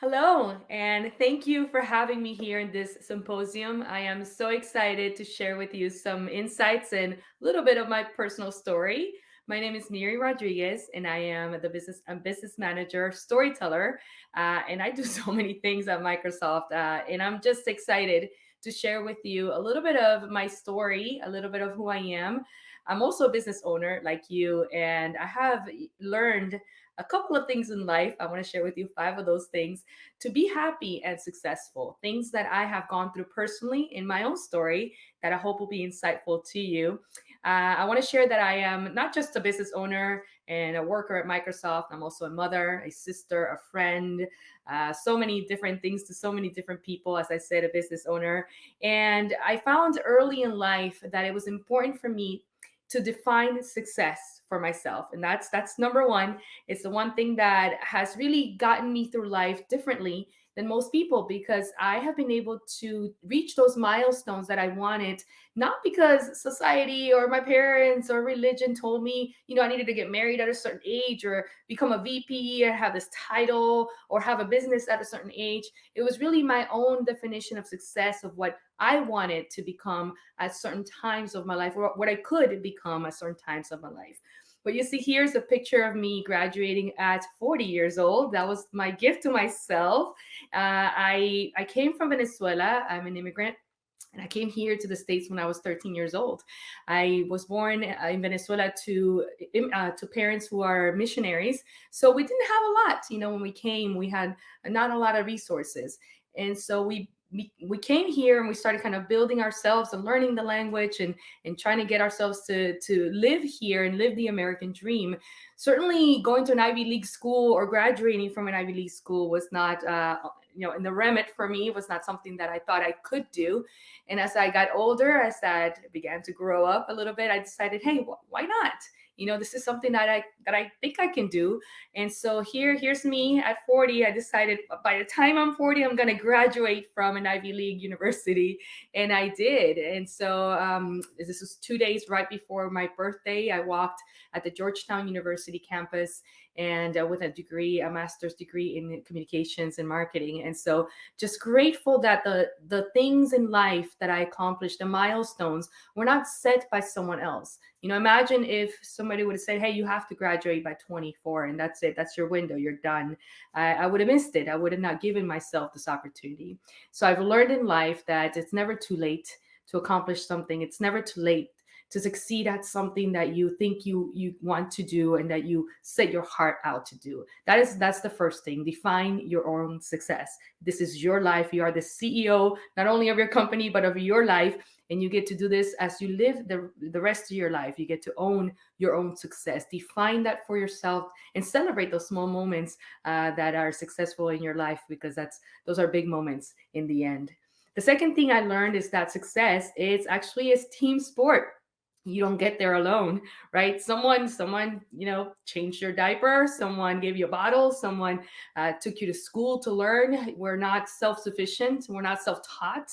Hello, and thank you for having me here in this symposium. I am so excited to share with you some insights and a little bit of my personal story. My name is Miri Rodriguez, and I am I'm business manager, storyteller, and I do so many things at Microsoft. And I'm just excited to share with you a little bit of my story, a little bit of who I am. I'm also a business owner like you, and I have learned a couple of things in life. I want to share with you five of those things to be happy and successful. Things that I have gone through personally in my own story that I hope will be insightful to you. I want to share that I am not just a business owner and a worker at Microsoft. I'm also a mother, a sister, a friend, so many different things to so many different people, as I said, a business owner. And I found early in life that it was important for me to define success for myself, and that's number one. It's the one thing that has really gotten me through life differently than most people, because I have been able to reach those milestones that I wanted, not because society or my parents or religion told me, I needed to get married at a certain age or become a VP or have this title or have a business at a certain age. It was really my own definition of success, of what I wanted to become at certain times of my life, or what I could become at certain times of my life. But you see, here's a picture of me graduating at 40 years old. That was my gift to myself. I came from Venezuela. I'm an immigrant. And I came here to the States when I was 13 years old. I was born in Venezuela to parents who are missionaries. So we didn't have a lot. When we came, we had not a lot of resources. And so we came here and we started kind of building ourselves and learning the language and trying to get ourselves to live here and live the American dream. Certainly going to an Ivy League school or graduating from an Ivy League school was not in the remit for me, was not something that I thought I could do. And as I got older, as I began to grow up a little bit, I decided, hey, why not? This is something that I think I can do. And so here's me at 40. I decided by the time I'm 40, I'm going to graduate from an Ivy League university, and I did. And so this was 2 days right before my birthday. I walked at the Georgetown University campus, and with a master's degree in communications and marketing. And so just grateful that the things in life that I accomplished, the milestones, were not set by someone else. Imagine if somebody would have said, hey, you have to graduate by 24 and that's it, that's your window, you're done. I would have missed it. I would have not given myself this opportunity. So I've learned in life that it's never too late to accomplish something. It's never too late to succeed at something that you think you want to do and that you set your heart out to do. That's the first thing. Define your own success. This is your life. You are the CEO not only of your company but of your life, and you get to do this as you live the rest of your life. You get to own your own success. Define that for yourself and celebrate those small moments that are successful in your life, because those are big moments in the end. The second thing I learned is that success is actually a team sport. You don't get there alone, right? Someone changed your diaper, someone gave you a bottle, someone took you to school to learn. We're not self-sufficient, we're not self-taught.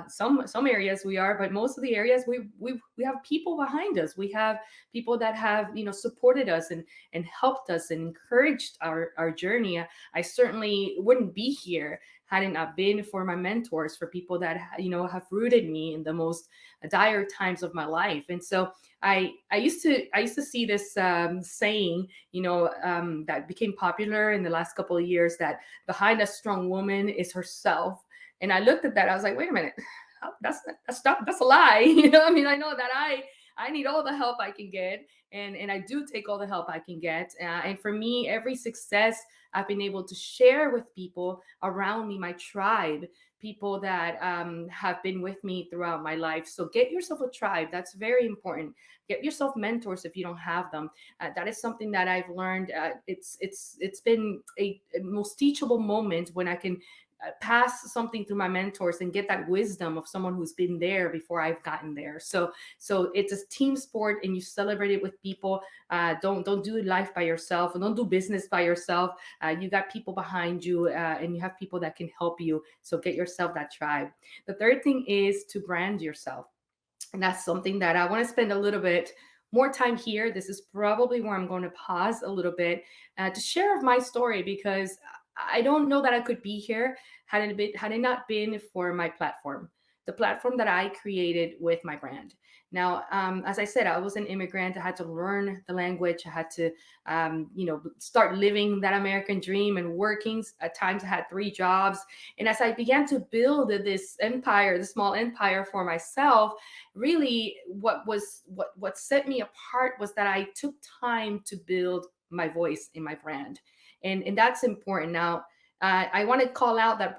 Some areas we are, but most of the areas we have people behind us. We have people that have supported us and helped us and encouraged our journey. I certainly wouldn't be here had it not been for my mentors, for people that have rooted me in the most dire times of my life. And so I used to see this saying, that became popular in the last couple of years, that behind a strong woman is herself. And I looked at that, I was like, wait a minute, that's a lie. I mean, I know that I need all the help I can get, and I do take all the help I can get. And for me, every success I've been able to share with people around me, my tribe, people that have been with me throughout my life. So get yourself a tribe. That's very important. Get yourself mentors if you don't have them. That is something that I've learned. It's been a most teachable moment when I can pass something through my mentors and get that wisdom of someone who's been there before I've gotten there. So it's a team sport, and you celebrate it with people. Don't do life by yourself, and don't do business by yourself. You got people behind you, and you have people that can help you. So get yourself that tribe. The third thing is to brand yourself, and that's something that I want to spend a little bit more time here. This is probably where I'm going to pause a little bit to share of my story, because I don't know that I could be here had it not been for my platform, the platform that I created with my brand. Now, as I said, I was an immigrant. I had to learn the language. I had to, start living that American dream and working. At times, I had three jobs. And as I began to build this empire, the small empire for myself, really, what set me apart was that I took time to build my voice in my brand, and that's important. Now, I want to call out that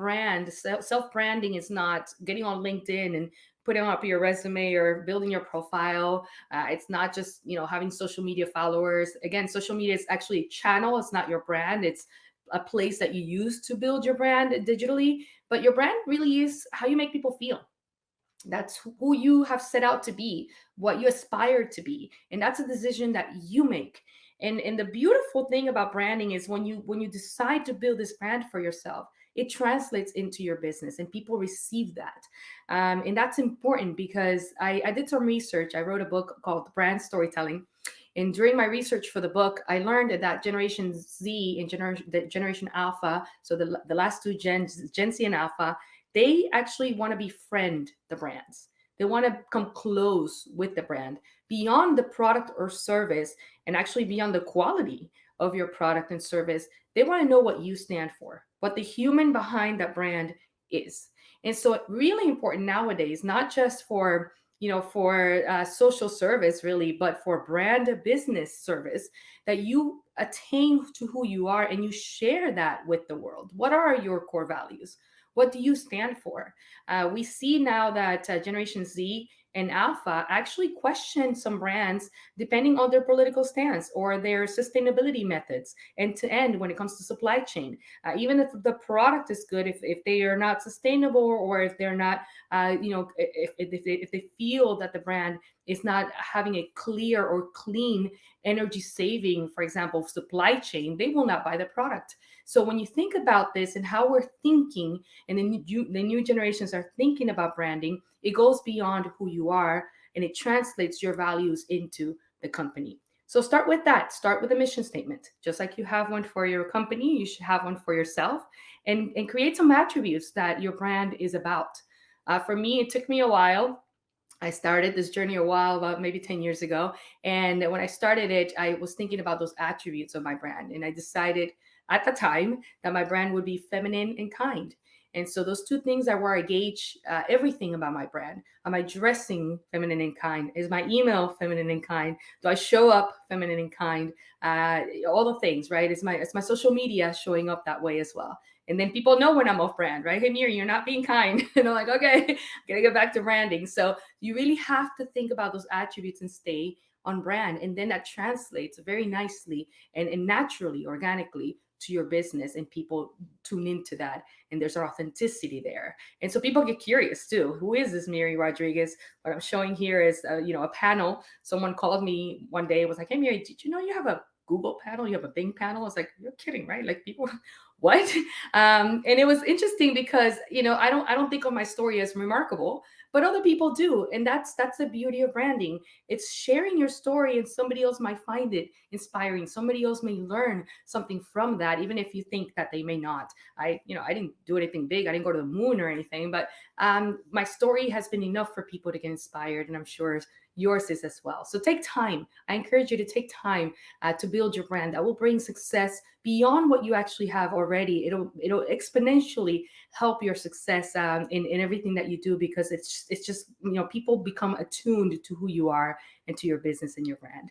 self branding is not getting on LinkedIn and putting up your resume or building your profile. It's not just having social media followers. Again, social media is actually a channel. It's not your brand. It's a place that you use to build your brand digitally. But your brand really is how you make people feel. That's who you have set out to be, what you aspire to be, and that's a decision that you make. And the beautiful thing about branding is when you decide to build this brand for yourself, it translates into your business and people receive that. And that's important because I did some research. I wrote a book called Brand Storytelling, and during my research for the book, I learned that Generation Z and Generation Alpha, so the last two Gen Z and Alpha, they actually want to befriend the brands. They want to come close with the brand beyond the product or service, and actually beyond the quality of your product and service. They want to know what you stand for, what the human behind that brand is. And so it's really important nowadays, not just for social service really, but for brand business service, that you attain to who you are and you share that with the world. What are your core values? What do you stand for? We see now that Generation Z and Alpha actually question some brands depending on their political stance or their sustainability methods end to end when it comes to supply chain. Even if the product is good, if they are not sustainable, or if they're not, if they feel that the brand is not having a clear or clean energy saving, for example, supply chain, they will not buy the product. So when you think about this and how we're thinking, and the new generations are thinking about branding, it goes beyond who you are and it translates your values into the company. So start with that. Start with a mission statement. Just like you have one for your company, you should have one for yourself, and create some attributes that your brand is about. For me, it took me a while. I started this journey a while, about maybe 10 years ago. And when I started it, I was thinking about those attributes of my brand. And I decided at the time that my brand would be feminine and kind. And so those two things are where I gauge everything about my brand. Am I dressing feminine and kind? Is my email feminine and kind? Do I show up feminine and kind? All the things, right? It's my social media showing up that way as well. And then people know when I'm off brand, right? Hey, Miri, you're not being kind. And I'm like, okay, gotta get back to branding. So you really have to think about those attributes and stay on brand. And then that translates very nicely and naturally, organically to your business, and people tune into that, and there's authenticity there. And so people get curious too. Who is this Miri Rodriguez? What I'm showing here is a panel. Someone called me one day and was like, hey, Miri, did you know you have a Google panel? You have a Bing panel? I was like, you're kidding, right? Like, people, what? And it was interesting because I don't think of my story as remarkable, but other people do, and that's the beauty of branding. It's sharing your story, and somebody else might find it inspiring. Somebody else may learn something from that, even if you think that they may not. I didn't do anything big. I didn't go to the moon or anything, but my story has been enough for people to get inspired, and I'm sure yours is as well. So take time. I encourage you to take time to build your brand. That will bring success beyond what you actually have already. It'll exponentially help your success in everything that you do, because it's just people become attuned to who you are and to your business and your brand.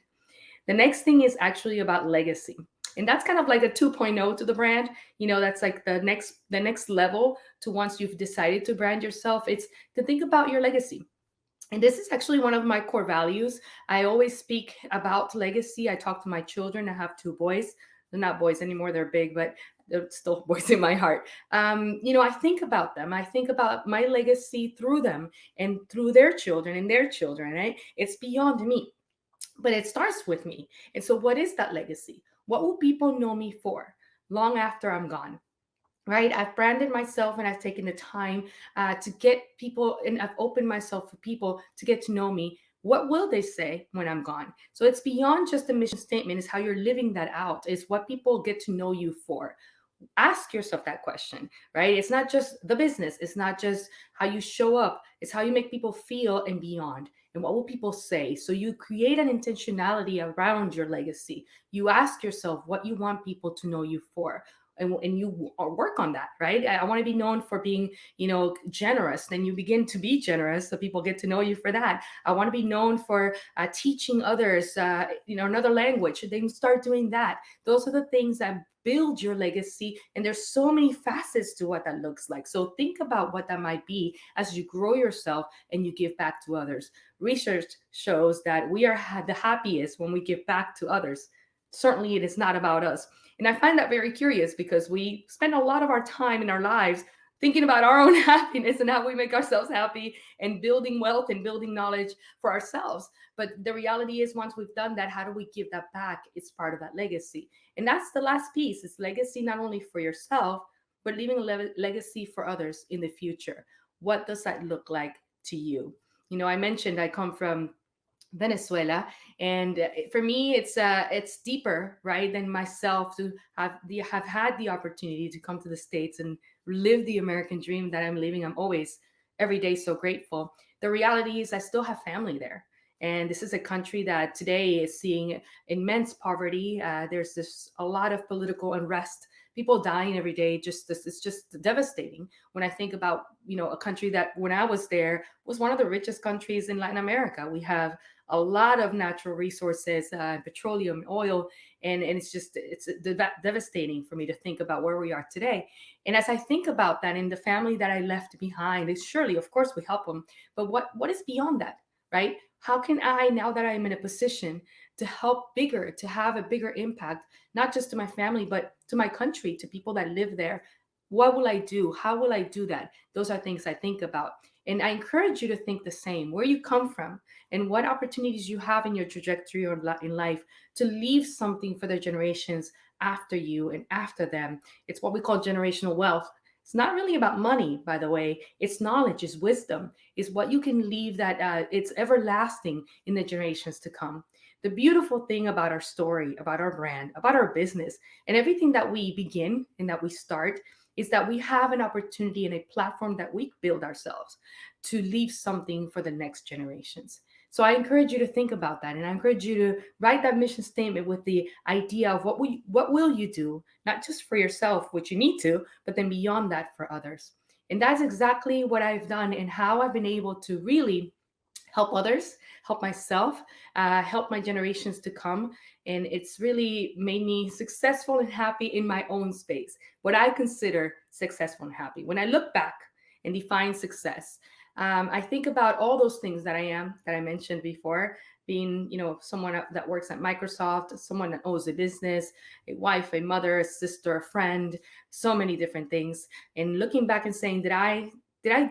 The next thing is actually about legacy. And that's kind of like a 2.0 to the brand. That's like the next level to once you've decided to brand yourself. It's to think about your legacy. And this is actually one of my core values. I always speak about legacy. I talk to my children. I have two boys. They're not boys anymore, they're big, but they're still boys in my heart. I think about them. I think about my legacy through them and through their children and their children, right? It's beyond me, but it starts with me. And so, what is that legacy? What will people know me for long after I'm gone? Right? I've branded myself, and I've taken the time to get people, and I've opened myself for people to get to know me. What will they say when I'm gone? So it's beyond just a mission statement. It's how you're living that out. It's what people get to know you for. Ask yourself that question, right? It's not just the business, it's not just how you show up, it's how you make people feel and beyond. And what will people say? So you create an intentionality around your legacy. You ask yourself what you want people to know you for. And you work on that, right? I want to be known for being, generous. Then you begin to be generous, so people get to know you for that. I want to be known for teaching others, another language. Then start doing that. Those are the things that build your legacy, and there's so many facets to what that looks like. So think about what that might be as you grow yourself and you give back to others. Research shows that we are the happiest when we give back to others. Certainly it is not about us, and I find that very curious because we spend a lot of our time in our lives thinking about our own happiness and how we make ourselves happy and building wealth and building knowledge for ourselves. But the reality is, once we've done that, how do we give that back? It's part of that legacy. And that's the last piece. It's legacy not only for yourself, but leaving a legacy for others in the future. What does that look like to you? I mentioned I come from Venezuela, and for me, it's deeper, right, than myself to have had the opportunity to come to the States and live the American dream that I'm living. I'm always every day so grateful. The reality is, I still have family there, and this is a country that today is seeing immense poverty. There's this a lot of political unrest. People dying every day. Just this, it's just devastating. When I think about a country that when I was there was one of the richest countries in Latin America. We have a lot of natural resources, petroleum, oil, and it's devastating for me to think about where we are today. And as I think about that, and the family that I left behind, is surely, of course, we help them, but what is beyond that, right? How can I, now that I'm in a position to help bigger, to have a bigger impact, not just to my family, but to my country, to people that live there? What will I do? How will I do that? Those are things I think about. And I encourage you to think the same, where you come from and what opportunities you have in your trajectory or in life to leave something for the generations after you and after them. It's what we call generational wealth. It's not really about money, by the way. It's knowledge, it's wisdom, it's what you can leave that it's everlasting in the generations to come. The beautiful thing about our story, about our brand, about our business, and everything that we begin and that we start is that we have an opportunity and a platform that we build ourselves to leave something for the next generations. So I encourage you to think about that, and I encourage you to write that mission statement with the idea of what will you do, not just for yourself, which you need to, but then beyond that for others. And that's exactly what I've done and how I've been able to really help others, help myself, help my generations to come. And it's really made me successful and happy in my own space, what I consider successful and happy. When I look back and define success, I think about all those things that I am, that I mentioned before, being, someone that works at Microsoft, someone that owns a business, a wife, a mother, a sister, a friend, so many different things. And looking back and saying, did I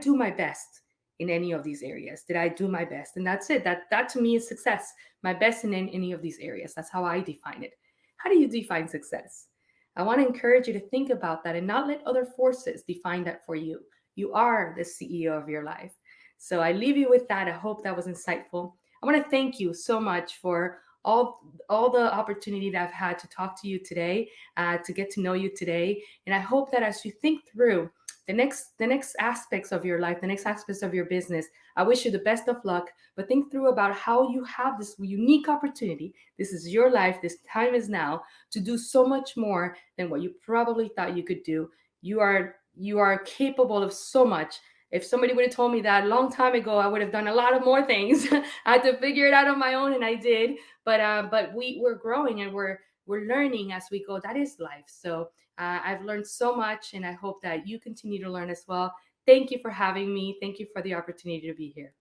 do my best in any of these areas? Did I do my best? And that's it. That to me is success. My best in any of these areas. That's how I define it. How do you define success? I want to encourage you to think about that and not let other forces define that for you. You are the CEO of your life. So I leave you with that. I hope that was insightful. I want to thank you so much for all the opportunity that I've had to talk to you today, to get to know you today. And I hope that as you think through the next aspects of your life, the next aspects of your business, I wish you the best of luck. But think through about how you have this unique opportunity. This is your life. This time is now to do so much more than what you probably thought you could do. You are capable of so much. If somebody would have told me that a long time ago, I would have done a lot of more things. I had to figure it out on my own, and I did. But we're growing and we're learning as we go. That is life. So I've learned so much, and I hope that you continue to learn as well. Thank you for having me. Thank you for the opportunity to be here.